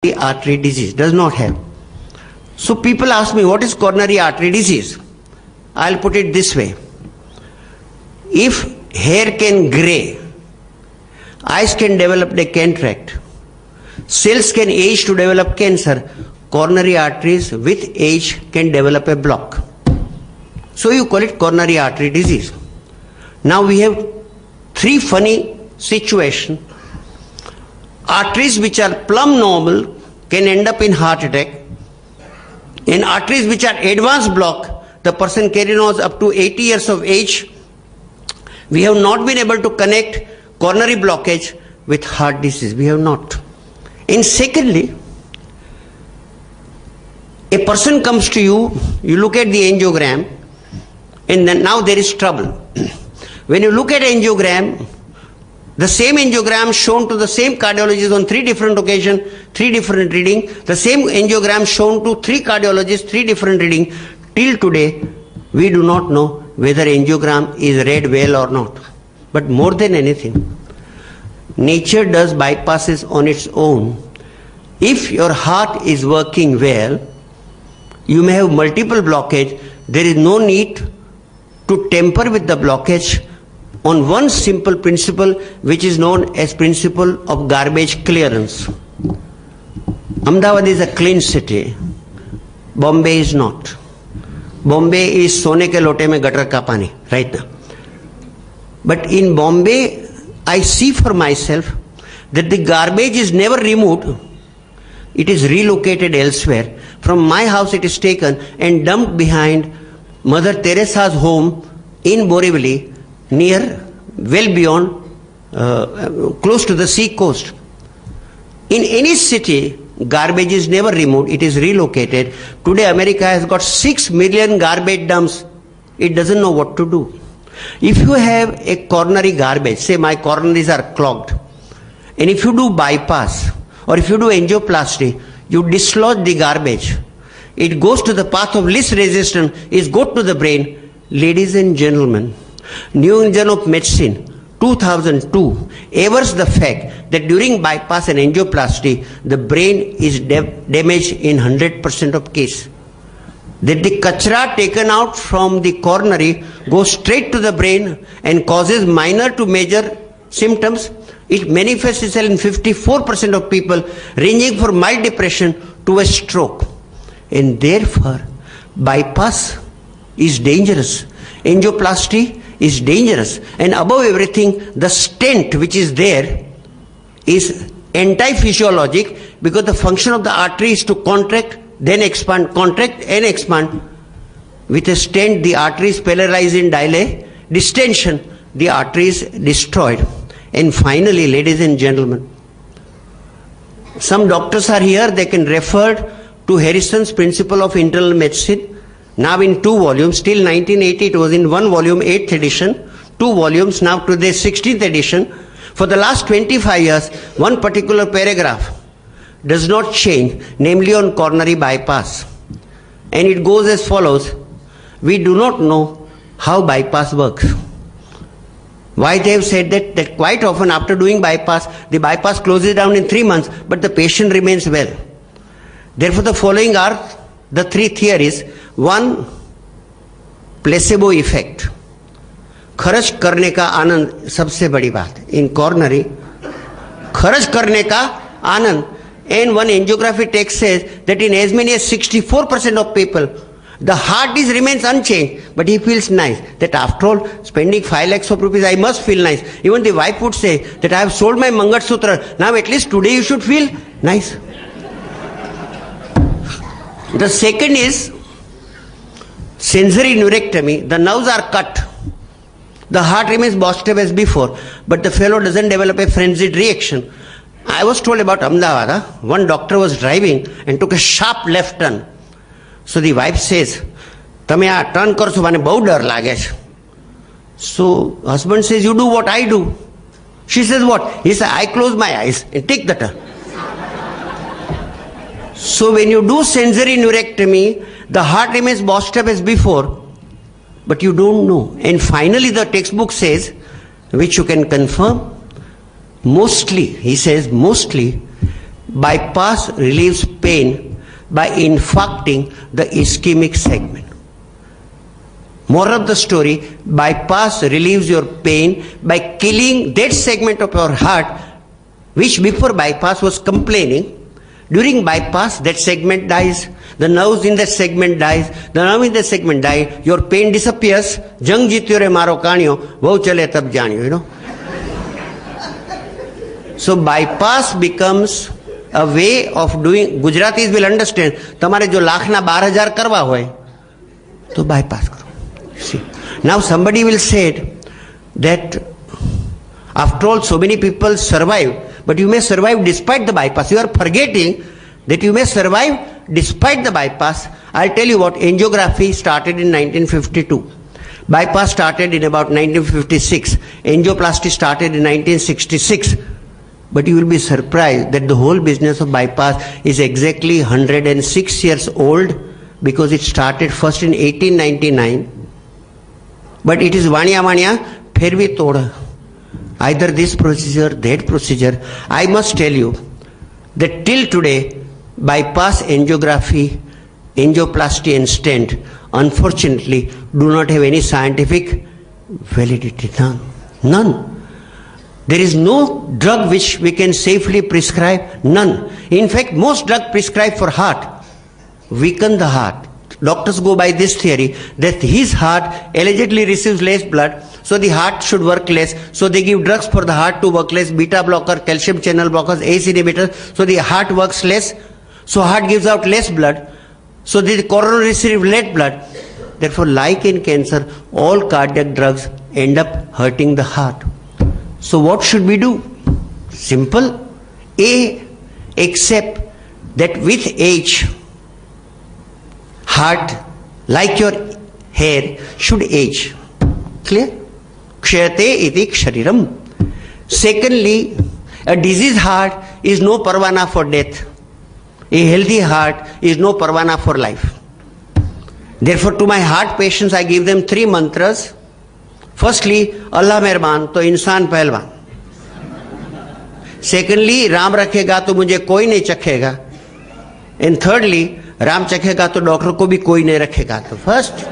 artery disease, does not have. So people ask me, what is coronary artery disease? I'll put it this way. If hair can grey, eyes can develop a cataract, cells can age to develop cancer, coronary arteries with age can develop a block. So you call it coronary artery disease. Now we have three funny situations. Arteries which are plumb normal can end up in heart attack. In arteries which are advanced block, the person carrying on up to 80 years of age, we have not been able to connect coronary blockage with heart disease. We have not. And secondly, a person comes to you, you look at the angiogram, and then now there is trouble. When you look at angiogram, the same angiogram shown to the same cardiologist on three different occasions, three different reading, the same angiogram shown to three cardiologists, three different reading. Till today, we do not know whether angiogram is read well or not. But more than anything, nature does bypasses on its own. If your heart is working well, you may have multiple blockage. There is no need to tamper with the blockage on one simple principle which is known as principle of garbage clearance. Ahmedabad is a clean city. Bombay is not. Bombay is sone ke lote mein gutter ka pani right now. But in Bombay, I see for myself that the garbage is never removed. It is relocated elsewhere. From my house it is taken and dumped behind Mother Teresa's home in Borivali, near, well beyond, close to the sea coast. In any city, garbage is never removed, it is relocated. Today America has got 6 million garbage dumps. It doesn't know what to do. If you have a coronary garbage, say my coronaries are clogged, and if you do bypass, or if you do angioplasty, you dislodge the garbage. It goes to the path of least resistance, it goes to the brain. Ladies and gentlemen, New England Journal of Medicine, 2002, avers the fact that during bypass and angioplasty, the brain is damaged in 100% of cases. That the kachra taken out from the coronary goes straight to the brain and causes minor to major symptoms. It manifests itself in 54% of people, ranging from mild depression to a stroke. And therefore, bypass is dangerous. Angioplasty is dangerous. And above everything, the stent which is there is anti-physiologic, because the function of the artery is to contract, then expand, contract and expand. With a stent, the artery is paralyzed in distension, the artery is destroyed. And finally, ladies and gentlemen, some doctors are here, they can refer to Harrison's Principle of Internal Medicine, now in 2 volumes. Till 1980 it was in 1 volume, 8th edition, 2 volumes, now today 16th edition. For the last 25 years, one particular paragraph does not change, namely on coronary bypass. And it goes as follows: we do not know how bypass works. Why they have said that quite often after doing bypass, the bypass closes down in 3 months, but the patient remains well. Therefore, the following are the 3 theories. 1, placebo effect. खर्च करने का आनंद सबसे बड़ी बात इन coronary. खर्च करने का आनंद. And one angiography text says that in as many as 64% of people, the heart remains unchanged, but he feels nice. That after all, spending 5 lakhs of rupees, I must feel nice. Even the wife would say that I have sold my Mangal Sutra. Now at least today you should feel nice. The second is sensory neurectomy. The nerves are cut. The heart remains bossed up as before, but the fellow doesn't develop a frenzied reaction. I was told about Ahmedabad. One doctor was driving and took a sharp left turn. So the wife says, "Tame a turn karso mane bahut dar lage chhe." So husband says, "You do what I do." She says, "What?" He says, "I close my eyes and take the turn." So when you do sensory neurectomy, the heart remains bossed up as before, but you don't know. And finally the textbook says, which you can confirm, mostly, he says, mostly bypass relieves pain by infarcting the ischemic segment. Moral of the story, bypass relieves your pain by killing that segment of your heart which before bypass was complaining. During bypass, that segment dies, the nerves in that segment dies, the nerve in that segment die, your pain disappears. Jang jityo re maro kaaniyo, woh chale tab jaaniyo, you know. So bypass becomes a way of doing, Gujaratis will understand, તમારે જો લાખના 12,000 કરવા હોય તો bypass કરો. See, now somebody will say that after all so many people survive, but you may survive despite the bypass. You are forgetting that you may survive despite the bypass. I'll tell you what, angiography started in 1952. Bypass started in about 1956. Angioplasty started in 1966. But you will be surprised that the whole business of bypass is exactly 106 years old, because it started first in 1899. But it is vanya vanya, phervi toda. Either this procedure, that procedure. I must tell you that till today, bypass, angiography, angioplasty and stent, unfortunately, do not have any scientific validity. None. None. There is no drug which we can safely prescribe. None. In fact, most drugs prescribed for heart weaken the heart. Doctors go by this theory that his heart allegedly receives less blood, so the heart should work less. So they give drugs for the heart to work less, beta blocker, calcium channel blockers, ACE inhibitors, so the heart works less. So heart gives out less blood. So the coronary receives less blood. Therefore, like in cancer, all cardiac drugs end up hurting the heart. So what should we do? Simple. A, accept that with age, heart, like your hair, should age. Clear? Kshayate iti kshariram. Secondly, a diseased heart is no parwana for death. A healthy heart is no parwana for life. Therefore, to my heart patients, I give them 3 mantras. Firstly, Allah मेहरबान तो इंसान पहलवान. Secondly, Ram रखेगा तो मुझे कोई नहीं चखेगा. And thirdly, Ram चखेगा तो डॉक्टर को भी कोई नहीं रखेगा. तो first